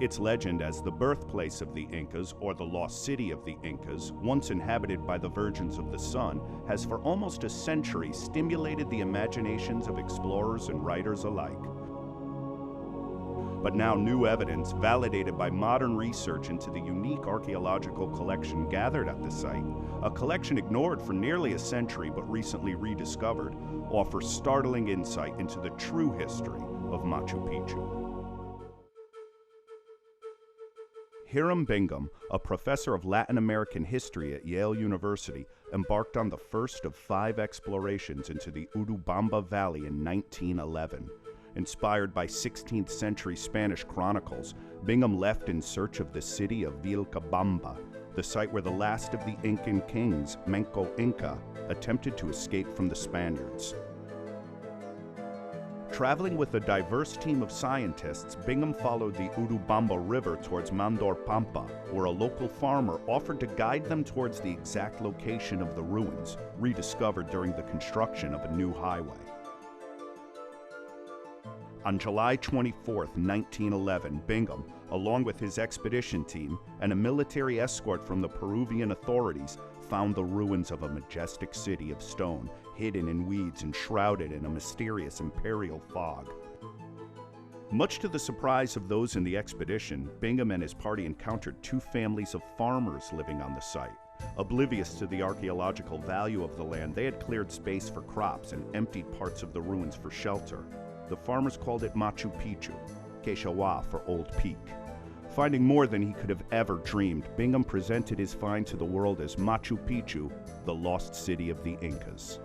Its legend as the birthplace of the Incas, or the lost city of the Incas, once inhabited by the Virgins of the Sun, has for almost a century stimulated the imaginations of explorers and writers alike. But now new evidence, validated by modern research into the unique archaeological collection gathered at the site, a collection ignored for nearly a century but recently rediscovered, offers startling insight into the true history of Machu Picchu. Hiram Bingham, a professor of Latin American history at Yale University, embarked on the first of 5 explorations into the Urubamba Valley in 1911. Inspired by 16th century Spanish chronicles, Bingham left in search of the city of Vilcabamba, the site where the last of the Incan kings, Manco Inca, attempted to escape from the Spaniards. Traveling with a diverse team of scientists, Bingham followed the Urubamba River towards Mandor Pampa, where a local farmer offered to guide them towards the exact location of the ruins, rediscovered during the construction of a new highway. On July 24, 1911, Bingham, along with his expedition team and a military escort from the Peruvian authorities, found the ruins of a majestic city of stone, hidden in weeds and shrouded in a mysterious imperial fog. Much to the surprise of those in the expedition, Bingham and his party encountered 2 families of farmers living on the site. Oblivious to the archaeological value of the land, they had cleared space for crops and emptied parts of the ruins for shelter. The farmers called it Machu Picchu, Quechua for Old Peak. Finding more than he could have ever dreamed, Bingham presented his find to the world as Machu Picchu, the lost city of the Incas.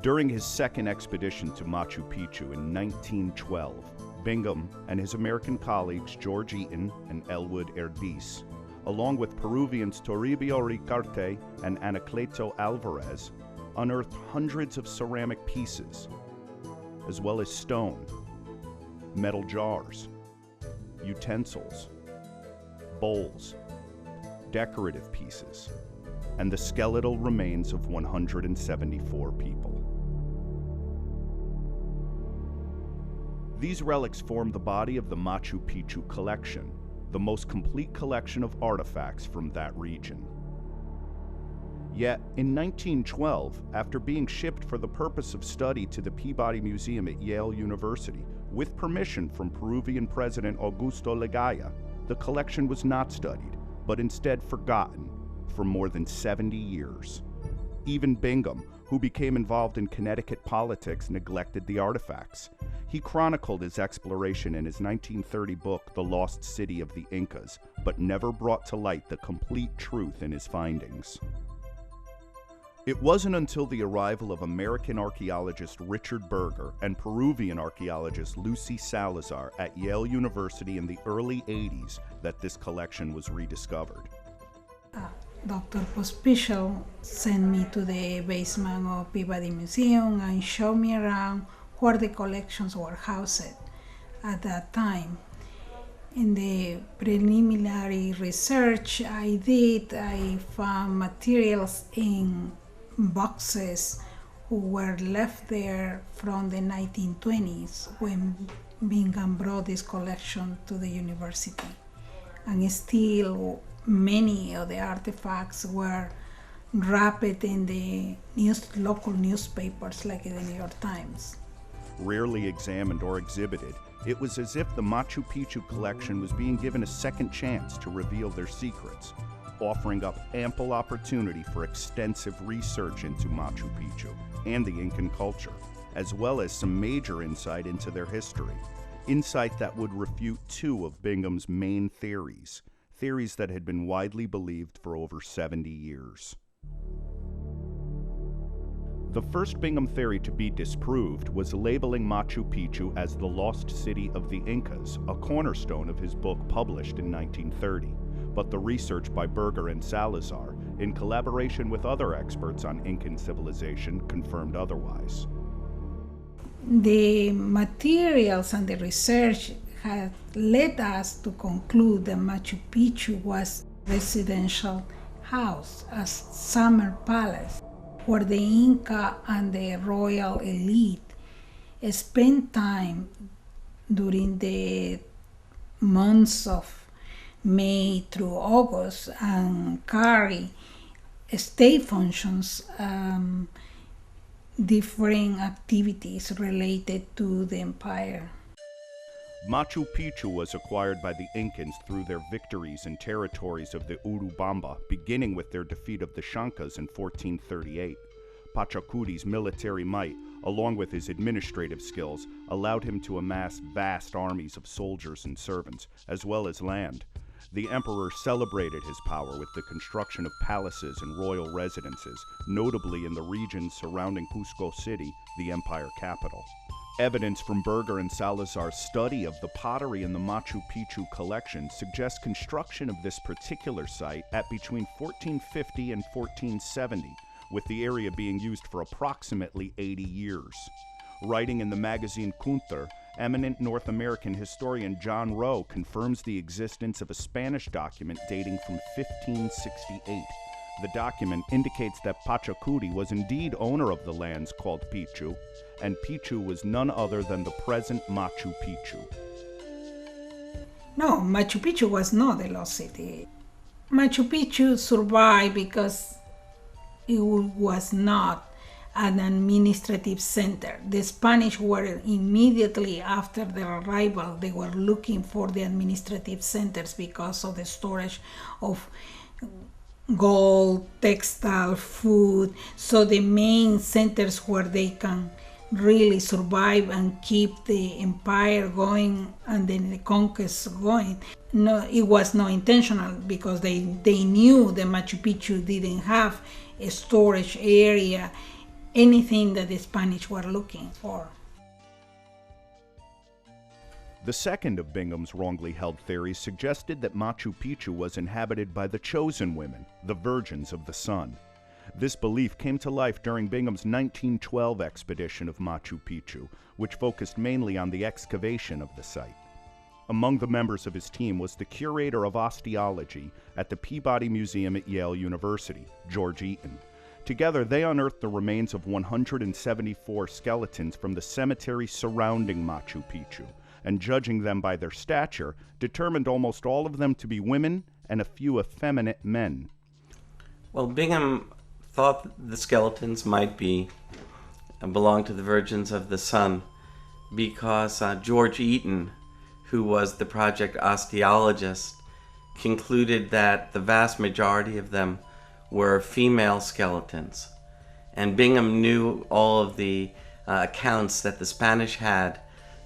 During his second expedition to Machu Picchu in 1912, Bingham and his American colleagues George Eaton and Elwood Erdis, along with Peruvians Toribio Ricarte and Anacleto Alvarez, unearthed hundreds of ceramic pieces, as well as stone, metal jars, utensils, bowls, decorative pieces, and the skeletal remains of 174 people. These relics form the body of the Machu Picchu collection, the most complete collection of artifacts from that region. Yet, in 1912, after being shipped for the purpose of study to the Peabody Museum at Yale University, with permission from Peruvian President Augusto Leguía, the collection was not studied, but instead forgotten for more than 70 years. Even Bingham, who became involved in Connecticut politics, neglected the artifacts. He chronicled his exploration in his 1930 book, The Lost City of the Incas, but never brought to light the complete truth in his findings. It wasn't until the arrival of American archaeologist Richard Berger and Peruvian archaeologist Lucy Salazar at Yale University in the early 80s that this collection was rediscovered. Dr. Pospisil sent me to the basement of Peabody Museum and showed me around where the collections were housed at that time. In the preliminary research I did, I found materials in boxes who were left there from the 1920s when Bingham brought this collection to the university. And still many of the artifacts were wrapped in the local newspapers like the New York Times. Rarely examined or exhibited, it was as if the Machu Picchu collection was being given a second chance to reveal their secrets, offering up ample opportunity for extensive research into Machu Picchu and the Incan culture, as well as some major insight into their history. Insight that would refute 2 of Bingham's main theories that had been widely believed for over 70 years. The first Bingham theory to be disproved was labeling Machu Picchu as the lost city of the Incas, a cornerstone of his book published in 1930. But the research by Berger and Salazar, in collaboration with other experts on Incan civilization, confirmed otherwise. The materials and the research had led us to conclude that Machu Picchu was a residential house, a summer palace, where the Inca and the royal elite spent time during the months of May through August and carry state functions, different activities related to the empire. Machu Picchu was acquired by the Incans through their victories in territories of the Urubamba, beginning with their defeat of the Chancas in 1438. Pachacuti's military might, along with his administrative skills, allowed him to amass vast armies of soldiers and servants, as well as land. The emperor celebrated his power with the construction of palaces and royal residences, notably in the regions surrounding Cusco City, the empire capital. Evidence from Berger and Salazar's study of the pottery in the Machu Picchu collection suggests construction of this particular site at between 1450 and 1470, with the area being used for approximately 80 years. Writing in the magazine Kunter, eminent North American historian John Rowe confirms the existence of a Spanish document dating from 1568. The document indicates that Pachacuti was indeed owner of the lands called Picchu, and Picchu was none other than the present Machu Picchu. No, Machu Picchu was not a lost city. Machu Picchu survived because it was not an administrative center. The Spanish were immediately after their arrival, they were looking for the administrative centers because of the storage of gold, textile, food. So the main centers where they can really survive and keep the empire going and then the conquest going. No, it was not intentional because they knew that Machu Picchu didn't have a storage area, anything that the Spanish were looking for. The second of Bingham's wrongly held theories suggested that Machu Picchu was inhabited by the chosen women, the Virgins of the Sun. This belief came to life during Bingham's 1912 expedition of Machu Picchu, which focused mainly on the excavation of the site. Among the members of his team was the curator of osteology at the Peabody Museum at Yale University, George Eaton. Together, they unearthed the remains of 174 skeletons from the cemetery surrounding Machu Picchu, and judging them by their stature, determined almost all of them to be women and a few effeminate men. Well, Bingham thought the skeletons might belong to the Virgins of the Sun because George Eaton, who was the project osteologist, concluded that the vast majority of them were female skeletons. And Bingham knew all of the accounts that the Spanish had,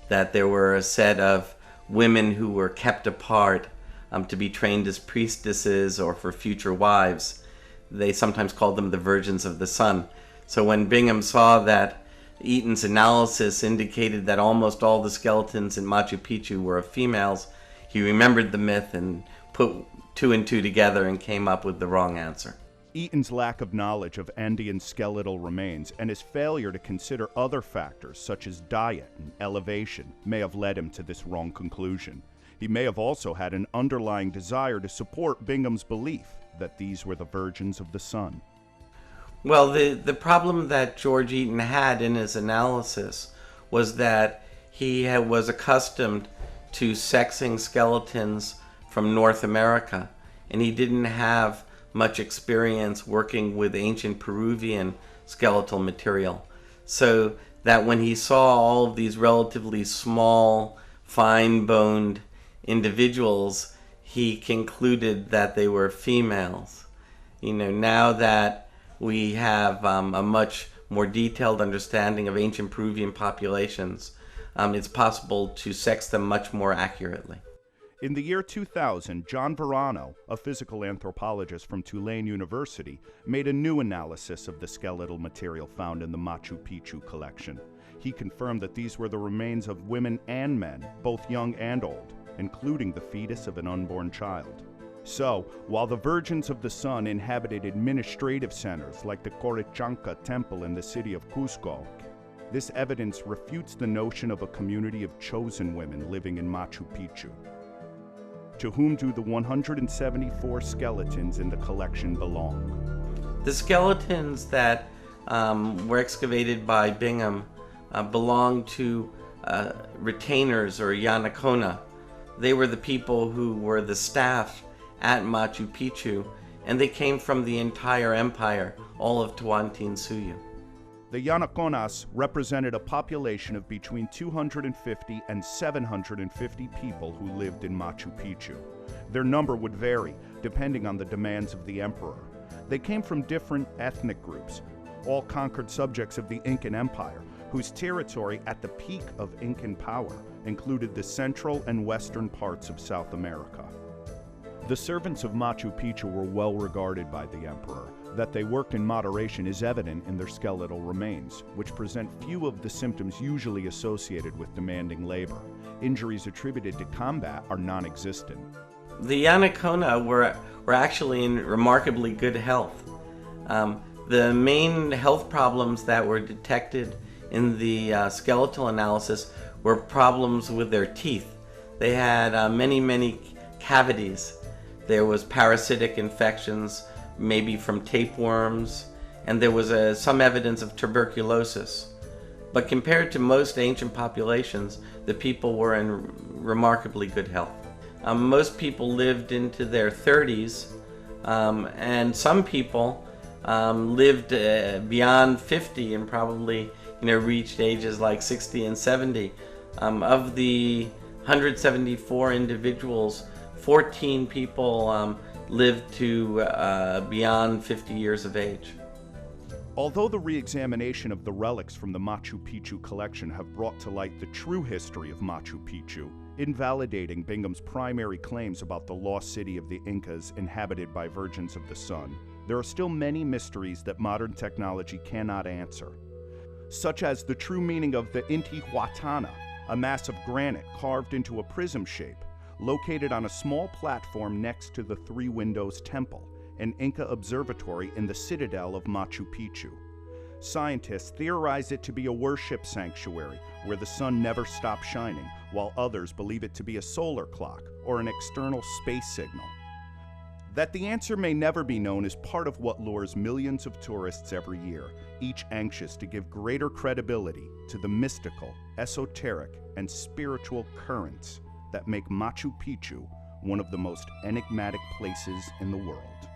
that there were a set of women who were kept apart to be trained as priestesses or for future wives. They sometimes called them the Virgins of the Sun. So when Bingham saw that Eaton's analysis indicated that almost all the skeletons in Machu Picchu were of females, he remembered the myth and put two and two together and came up with the wrong answer. Eaton's lack of knowledge of Andean skeletal remains and his failure to consider other factors such as diet and elevation may have led him to this wrong conclusion. He may have also had an underlying desire to support Bingham's belief that these were the Virgins of the Sun. Well, the problem that George Eaton had in his analysis was that he was accustomed to sexing skeletons from North America, and he didn't have much experience working with ancient Peruvian skeletal material. So that when he saw all of these relatively small, fine-boned individuals, he concluded that they were females. You know, now that we have a much more detailed understanding of ancient Peruvian populations, it's possible to sex them much more accurately. In the year 2000, John Verano, a physical anthropologist from Tulane University, made a new analysis of the skeletal material found in the Machu Picchu collection. He confirmed that these were the remains of women and men, both young and old, including the fetus of an unborn child. So, while the Virgins of the Sun inhabited administrative centers like the Corichanca Temple in the city of Cusco, this evidence refutes the notion of a community of chosen women living in Machu Picchu. To whom do the 174 skeletons in the collection belong? The skeletons that were excavated by Bingham belong to retainers or Yanacona They were the people who were the staff at Machu Picchu, and they came from the entire empire, all of Tawantinsuyu. The Yanaconas represented a population of between 250 and 750 people who lived in Machu Picchu. Their number would vary depending on the demands of the emperor. They came from different ethnic groups, all conquered subjects of the Incan Empire, whose territory at the peak of Incan power included the central and western parts of South America. The servants of Machu Picchu were well regarded by the emperor. That they worked in moderation is evident in their skeletal remains, which present few of the symptoms usually associated with demanding labor. Injuries attributed to combat are non-existent. The Yanacona were actually in remarkably good health. The main health problems that were detected in the skeletal analysis were problems with their teeth. They had many cavities. There was parasitic infections, maybe from tapeworms, and there was some evidence of tuberculosis. But compared to most ancient populations, the people were in remarkably good health. Most people lived into their 30s, and some people lived beyond 50 and probably reached ages like 60 and 70. Of the 174 individuals, 14 people lived to beyond 50 years of age. Although the re-examination of the relics from the Machu Picchu collection have brought to light the true history of Machu Picchu, invalidating Bingham's primary claims about the lost city of the Incas inhabited by virgins of the sun, there are still many mysteries that modern technology cannot answer, such as the true meaning of the Intihuatana, a mass of granite carved into a prism shape, located on a small platform next to the Three Windows Temple, an Inca observatory in the citadel of Machu Picchu. Scientists theorize it to be a worship sanctuary where the sun never stops shining, while others believe it to be a solar clock or an external space signal. That the answer may never be known is part of what lures millions of tourists every year, each anxious to give greater credibility to the mystical, esoteric, and spiritual currents that make Machu Picchu one of the most enigmatic places in the world.